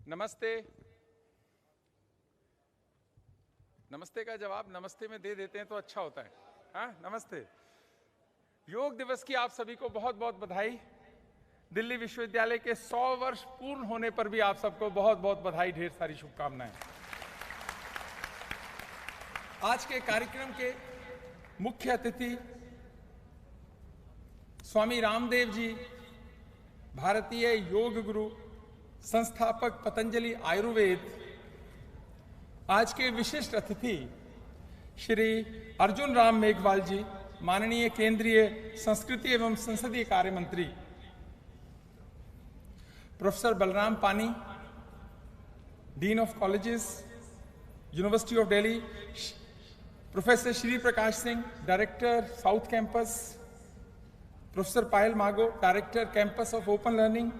नमस्ते। नमस्ते का जवाब नमस्ते में दे देते हैं तो अच्छा होता है। हाँ, नमस्ते। योग दिवस की आप सभी को बहुत बहुत बधाई। दिल्ली विश्वविद्यालय के 100 वर्ष पूर्ण होने पर भी आप सबको बहुत बहुत बधाई, ढेर सारी शुभकामनाएं। आज के कार्यक्रम के मुख्य अतिथि स्वामी रामदेव जी, भारतीय योग गुरु, संस्थापक पतंजलि आयुर्वेद। आज के विशिष्ट अतिथि श्री अर्जुन राम मेघवाल जी, माननीय केंद्रीय संस्कृति एवं संसदीय कार्य मंत्री। Professor Balram Pani, dean of colleges, university of Delhi. Professor Shri Prakash Singh, director south campus. Professor Payal Mago, director campus of open learning.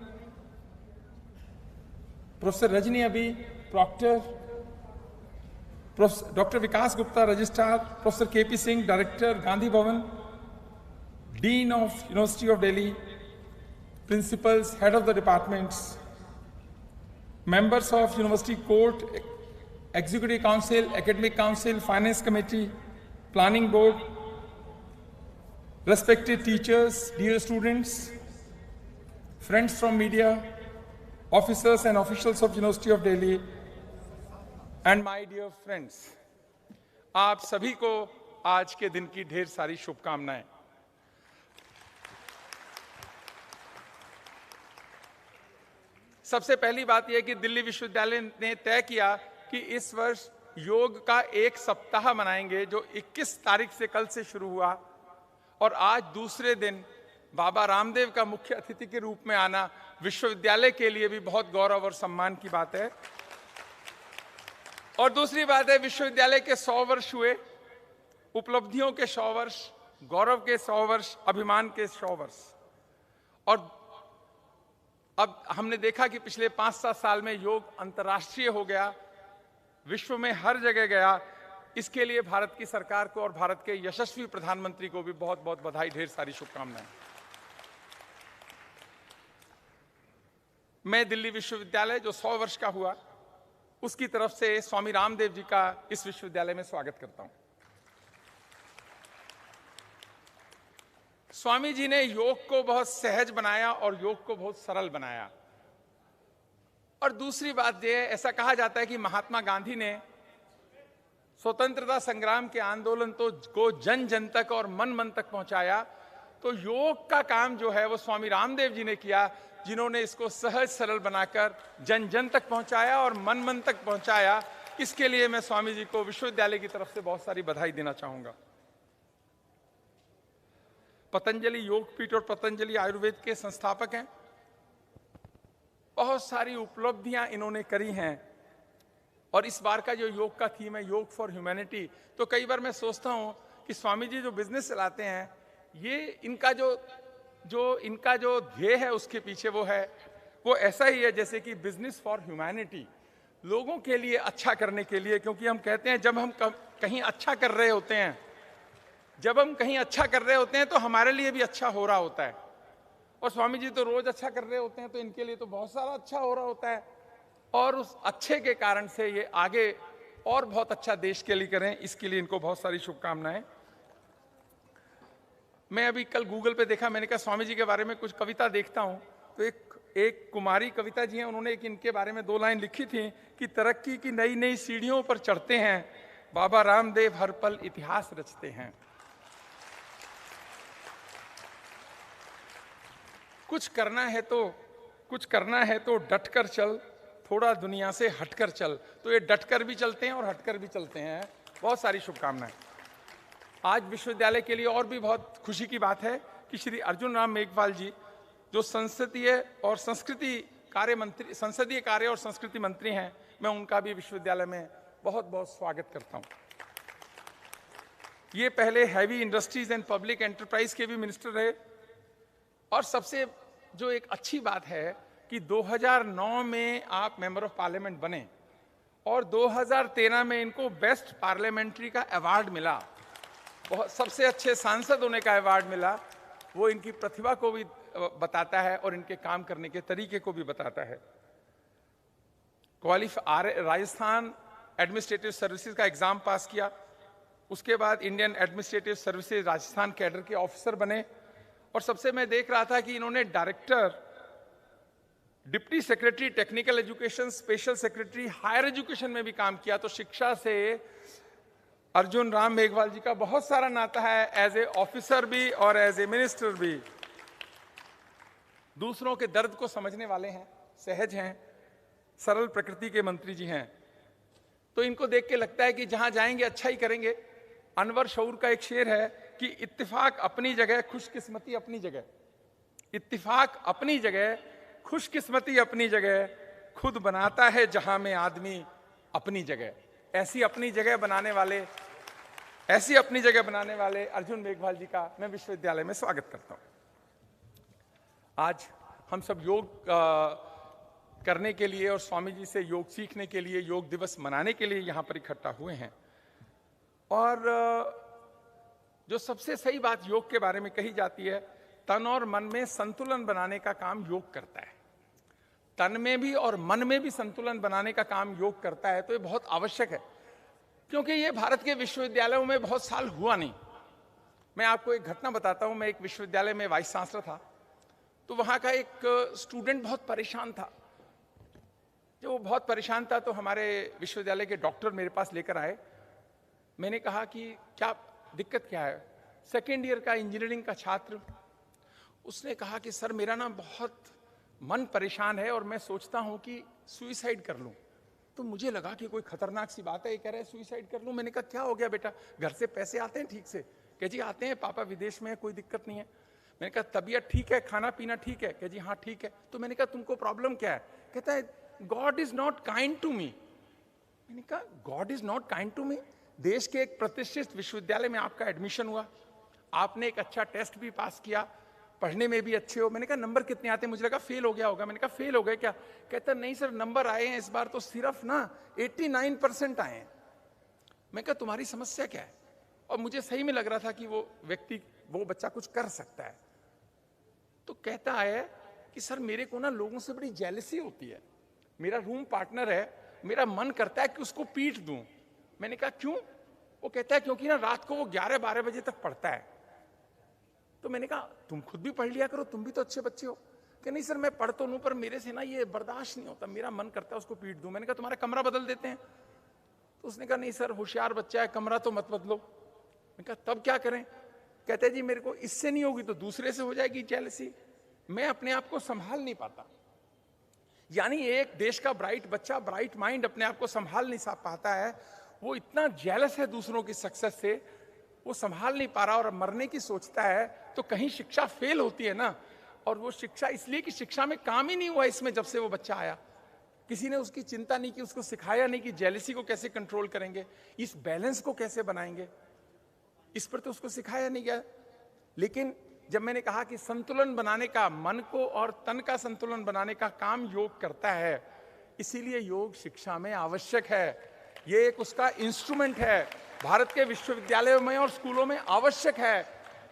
Professor Rajni Abhi, proctor. Doctor Vikas Gupta, registrar. Professor K P Singh, director Gandhi Bhavan, dean of university of Delhi. Principals, head of the departments, members of university court, executive council, academic council, finance committee, planning board, respected teachers, dear students, friends from media, officers and officials of University of Delhi, and my dear friends, आप सभी को आज के दिन की ढेर सारी शुभकामनाएं। सबसे पहली बात यह कि दिल्ली विश्वविद्यालय ने तय किया कि इस वर्ष योग का एक सप्ताह मनाएंगे, जो 21 तारीख से कल से शुरू हुआ, और आज दूसरे दिन बाबा रामदेव का मुख्य अतिथि के रूप में आना विश्वविद्यालय के लिए भी बहुत गौरव और सम्मान की बात है। और दूसरी बात है, विश्वविद्यालय के 100 वर्ष हुए, उपलब्धियों के 100 वर्ष, गौरव के 100 वर्ष, अभिमान के 100 वर्ष। और अब हमने देखा कि पिछले 5-7 साल में योग अंतर्राष्ट्रीय हो गया, विश्व में हर जगह गया। इसके लिए भारत की सरकार को और भारत के यशस्वी प्रधानमंत्री को भी बहुत बहुत बधाई, ढेर सारी शुभकामनाएं। मैं दिल्ली विश्वविद्यालय जो 100 वर्ष का हुआ, उसकी तरफ से स्वामी रामदेव जी का इस विश्वविद्यालय में स्वागत करता हूं। स्वामी जी ने योग को बहुत सहज बनाया और योग को बहुत सरल बनाया। और दूसरी बात यह है, ऐसा कहा जाता है कि महात्मा गांधी ने स्वतंत्रता संग्राम के आंदोलन को जन जन तक और मन मन तक पहुंचाया, तो योग का काम जो है वो स्वामी रामदेव जी ने किया, जिन्होंने इसको सहज सरल बनाकर जन जन तक पहुंचाया और मन मन तक पहुंचाया। इसके लिए मैं स्वामी जी को विश्वविद्यालय की तरफ से बहुत सारी बधाई देना चाहूंगा। पतंजलि योगपीठ और पतंजलि आयुर्वेद के संस्थापक हैं। बहुत सारी उपलब्धियां इन्होंने करी हैं। और इस बार का जो योग का थीम है, योग फॉर ह्यूमैनिटी, तो कई बार मैं सोचता हूं कि स्वामी जी जो बिजनेस चलाते हैं, ये इनका जो ध्येय है उसके पीछे वो ऐसा ही है जैसे कि बिजनेस फॉर ह्यूमैनिटी, लोगों के लिए अच्छा करने के लिए। क्योंकि हम कहते हैं जब हम कहीं अच्छा कर रहे होते हैं, तो हमारे लिए भी अच्छा हो रहा होता है। और स्वामी जी तो रोज अच्छा कर रहे होते हैं, तो इनके लिए तो बहुत सारा अच्छा हो रहा होता है। और उस अच्छे के कारण से ये आगे और बहुत अच्छा देश के लिए करें, इसके लिए इनको बहुत सारी शुभकामनाएं। मैं अभी कल गूगल पे देखा, मैंने कहा स्वामी जी के बारे में कुछ कविता देखता हूं, तो एक कुमारी कविता जी हैं, उन्होंने इनके बारे में 2 लाइन लिखी थी कि तरक्की की नई नई सीढ़ियों पर चढ़ते हैं, बाबा रामदेव हर पल इतिहास रचते हैं। कुछ करना है तो डटकर चल, थोड़ा दुनिया से हटकर चल। तो ये डटकर भी चलते हैं और हटकर भी चलते हैं। बहुत सारी शुभकामनाएं। आज विश्वविद्यालय के लिए और भी बहुत खुशी की बात है कि श्री अर्जुन राम मेघवाल जी, जो संसदीय कार्य और संस्कृति मंत्री हैं, मैं उनका भी विश्वविद्यालय में बहुत बहुत स्वागत करता हूं। ये पहले heavy industries and public enterprise के भी मिनिस्टर रहे। और सबसे जो एक अच्छी बात है कि 2009 में आप मेंबर ऑफ पार्लियामेंट बने और 2013 में इनको बेस्ट पार्लियामेंट्री का अवार्ड मिला, बहुत सबसे अच्छे सांसद होने का अवार्ड मिला। वो इनकी प्रतिभा को भी बताता है और इनके काम करने के तरीके को भी बताता है। राजस्थान एडमिनिस्ट्रेटिव सर्विसेज का एग्जाम पास किया, उसके बाद Indian administrative services Rajasthan cadre के ऑफिसर बने, और सबसे मैं देख रहा था कि इन्होंने director, deputy secretary technical education, special secretary higher education में भी काम किया। तो शिक्षा से अर्जुन राम मेघवाल जी का बहुत सारा नाता है, एज ए ऑफिसर भी और एज ए मिनिस्टर भी। दूसरों के दर्द को समझने वाले हैं, सहज हैं, सरल प्रकृति के मंत्री जी हैं। तो इनको देख के लगता है कि जहां जाएंगे अच्छा ही करेंगे। अनवर शऊर का एक शेर है कि इत्तिफाक अपनी जगह, खुशकिस्मती अपनी जगह। इत्तिफाक अपनी जगह, खुशकिस्मती अपनी जगह, खुद बनाता है जहां में आदमी अपनी जगह। ऐसी अपनी जगह बनाने वाले अर्जुन मेघवाल जी का मैं विश्वविद्यालय में स्वागत करता हूं। आज हम सब योग करने के लिए और स्वामी जी से योग सीखने के लिए, योग दिवस मनाने के लिए यहां पर इकट्ठा हुए हैं। और जो सबसे सही बात योग के बारे में कही जाती है, तन और मन में संतुलन बनाने का काम योग करता है। तन में भी और मन में भी संतुलन बनाने का काम योग करता है। तो ये बहुत आवश्यक है, क्योंकि ये भारत के विश्वविद्यालयों में बहुत साल हुआ नहीं। मैं आपको एक घटना बताता हूं। मैं एक विश्वविद्यालय में वाइस चांसलर था, तो वहां का एक स्टूडेंट बहुत परेशान था। जब वो बहुत परेशान था तो हमारे विश्वविद्यालय के डॉक्टर मेरे पास लेकर आए। मैंने कहा कि क्या दिक्कत क्या है? सेकेंड ईयर का इंजीनियरिंग का छात्र। उसने कहा कि सर मेरा ना बहुत मन परेशान है और मैं सोचता हूं कि सुइसाइड कर लूं। तो मुझे लगा कि कोई खतरनाक सी बात है, ये कह रहा है सुइसाइड कर लूं। मैंने कहा क्या हो गया बेटा, घर से पैसे आते हैं ठीक से? कह जी आते हैं, पापा विदेश में है, कोई दिक्कत नहीं है। मैंने कहा तबीयत ठीक है, खाना पीना ठीक है? कह जी हाँ ठीक है। तो मैंने कहा तुमको प्रॉब्लम क्या है? कहता है God is not kind to me. मैंने कहा God is not kind to me? देश के एक प्रतिष्ठित विश्वविद्यालय में आपका एडमिशन हुआ, आपने एक अच्छा टेस्ट भी पास किया, पढ़ने में भी अच्छे हो। मैंने कहा नंबर कितने आते हैं? मुझे लगा फेल हो गया होगा। मैंने कहा फेल हो गए क्या? कहता नहीं सर नंबर आए हैं इस बार तो सिर्फ ना 89% आए हैं। मैं कहा तुम्हारी समस्या क्या है? और मुझे सही में लग रहा था कि वो बच्चा कुछ कर सकता है। तो कहता है कि सर मेरे को ना लोगों से बड़ी जेलसी होती है। मेरा रूम पार्टनर है, मेरा मन करता है कि उसको पीट दूं। मैंने कहा क्यों? वो कहता है क्योंकि ना रात को वो 11-12 बजे तक पढ़ता है। तो मैंने कहा तुम खुद भी पढ़ लिया करो, तुम भी तो अच्छे बच्चे हो। कि नहीं सर मैं पढ़ तो लूं पर मेरे से ना ये बर्दाश्त नहीं होता, मेरा मन करता है उसको पीट दूं। मैंने कहा तुम्हारा कमरा बदल देते हैं। तो उसने कहा नहीं सर होशियार बच्चा है, कमरा तो मत बदलो। मैंने कहा तब क्या करें? कहते जी मेरे को इससे नहीं होगी तो दूसरे से हो जाएगी जेलसी, मैं अपने आप को संभाल नहीं पाता। यानी एक देश का ब्राइट बच्चा, ब्राइट माइंड अपने आप को संभाल नहीं पाता है, वो इतना जेलस है दूसरों की सक्सेस से, वो संभाल नहीं पा रहा और मरने की सोचता है। तो कहीं शिक्षा फेल होती है ना, और वो शिक्षा इसलिए कि शिक्षा में काम ही नहीं हुआ इसमें। जब से वो बच्चा आया किसी ने उसकी चिंता नहीं की, उसको सिखाया नहीं कि जेलसी को कैसे कंट्रोल करेंगे, इस बैलेंस को कैसे बनाएंगे, इस पर तो उसको सिखाया नहीं गया। लेकिन जब मैंने कहा कि संतुलन बनाने का, मन को और तन का संतुलन बनाने का काम योग करता है, इसीलिए योग शिक्षा में आवश्यक है। ये एक उसका इंस्ट्रूमेंट है, भारत के विश्वविद्यालयों में और स्कूलों में आवश्यक है।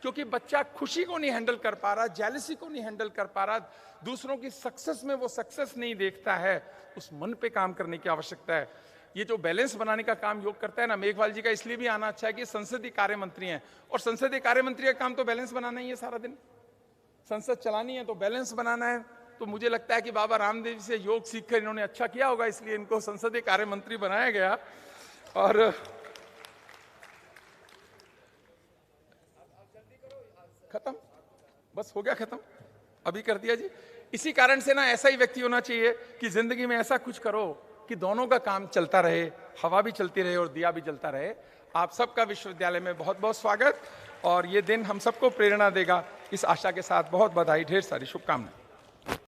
क्योंकि बच्चा खुशी को नहीं हैंडल कर पा रहा, जेलसी को नहीं हैंडल कर पा रहा, दूसरों की सक्सेस में वो सक्सेस नहीं देखता है, उस मन पे काम करने की आवश्यकता है। ये जो बैलेंस बनाने का काम योग करता है ना, मेघवाल जी का इसलिए भी आना अच्छा है कि संसदीय कार्य मंत्री हैं, और संसदीय कार्य मंत्री का काम तो बैलेंस बनाना ही है। सारा दिन संसद चलानी है तो बैलेंस बनाना है। तो मुझे लगता है कि बाबा रामदेव से योग सीखकर इन्होंने अच्छा किया होगा, इसलिए इनको संसदीय कार्य मंत्री बनाया गया। और खत्म, बस हो गया खत्म, अभी कर दिया जी। इसी कारण से ना ऐसा ही व्यक्ति होना चाहिए कि जिंदगी में ऐसा कुछ करो कि दोनों का काम चलता रहे, हवा भी चलती रहे और दिया भी जलता रहे। आप सबका विश्वविद्यालय में बहुत बहुत स्वागत, और ये दिन हम सबको प्रेरणा देगा, इस आशा के साथ बहुत बधाई, ढेर सारी शुभकामनाएं।